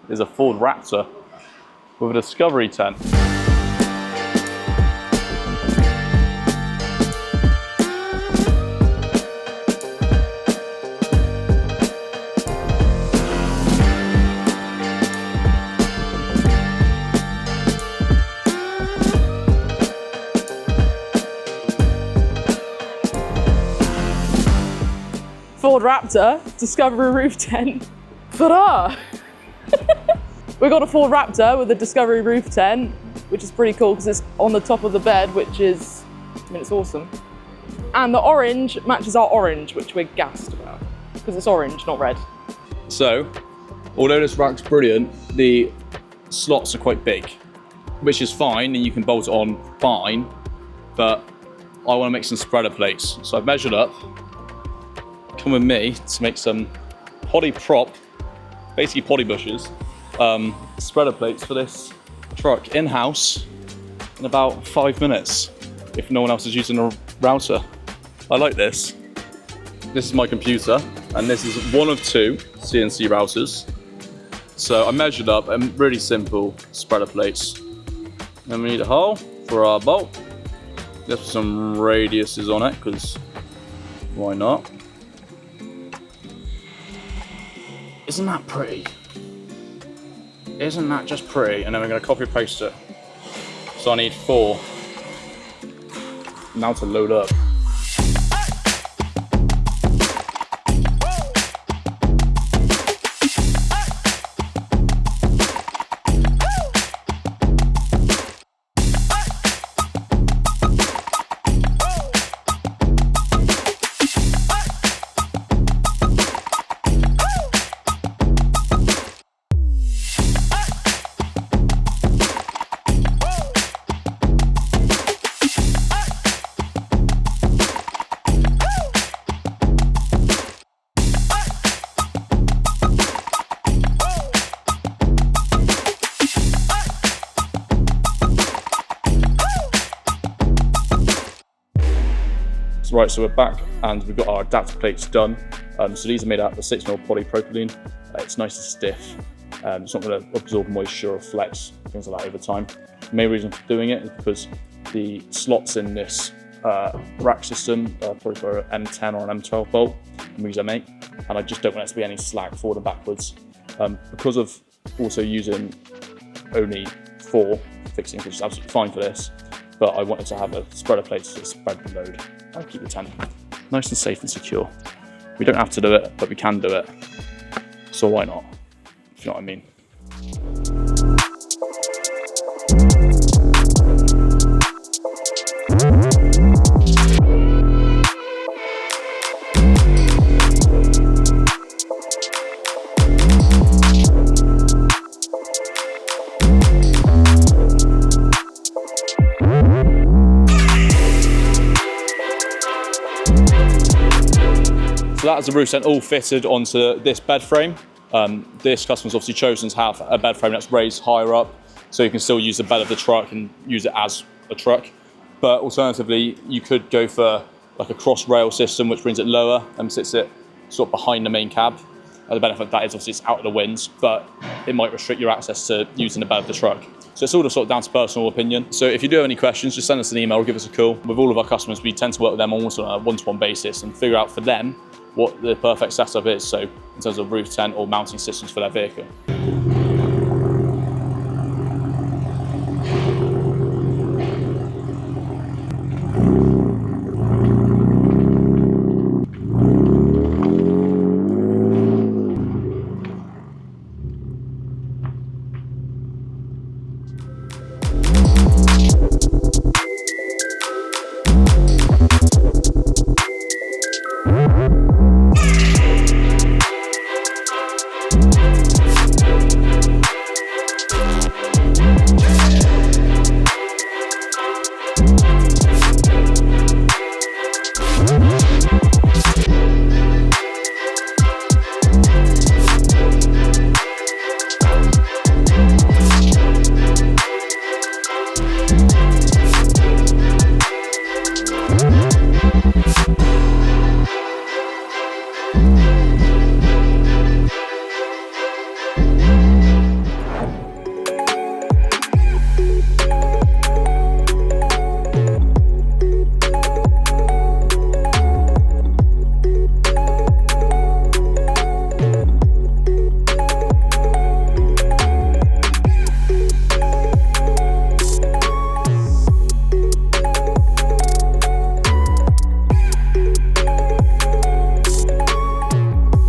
is a Ford Raptor with a Discovery tent. Ford Raptor, Discovery roof tent. Ta-da! We got a Ford Raptor with a Discovery roof tent, which is pretty cool because it's on the top of the bed, which is, I mean, it's awesome. And the orange matches our orange, which we're gassed about because it's orange, not red. So, although this rack's brilliant, the slots are quite big, which is fine and you can bolt it on fine, but I want to make some spreader plates. So I've measured up. Come with me to make some potty prop, basically potty bushes, spreader plates for this truck in-house in about 5 minutes, if no one else is using a router. I like this. This is my computer, and this is one of 2 CNC routers. So I measured up and really simple spreader plates. Then we need a hole for our bolt. Let's put some radiuses on it, because why not? Isn't that pretty? Isn't that just pretty? And then we're going to copy and paste it. So I need 4. Now to load up. Right, so we're back and we've got our adapter plates done. So these are made out of 6mm polypropylene. It's nice and stiff. It's not going to absorb moisture or flex, things like that over time. The main reason for doing it is because the slots in this rack system are probably for an M10 or an M12 bolt, and we use M8, and I just don't want there to be any slack forward and backwards. Because of also using only 4 fixings, which is absolutely fine for this, but I wanted to have a spreader plate to spread the load and keep the tent nice and safe and secure. We don't have to do it, but we can do it. So why not? If you know what I mean. So that's the roof tent all fitted onto this bed frame. This customer's obviously chosen to have a bed frame that's raised higher up, so you can still use the bed of the truck and use it as a truck. But alternatively, you could go for like a cross rail system, which brings it lower and sits it sort of behind the main cab. The benefit of that is obviously it's out of the winds, but it might restrict your access to using the bed of the truck. So it's all sort of down to personal opinion. So if you do have any questions, just send us an email or give us a call. With all of our customers, we tend to work with them almost on a one-to-one basis and figure out for them what the perfect setup is, so in terms of roof tent or mounting systems for their vehicle.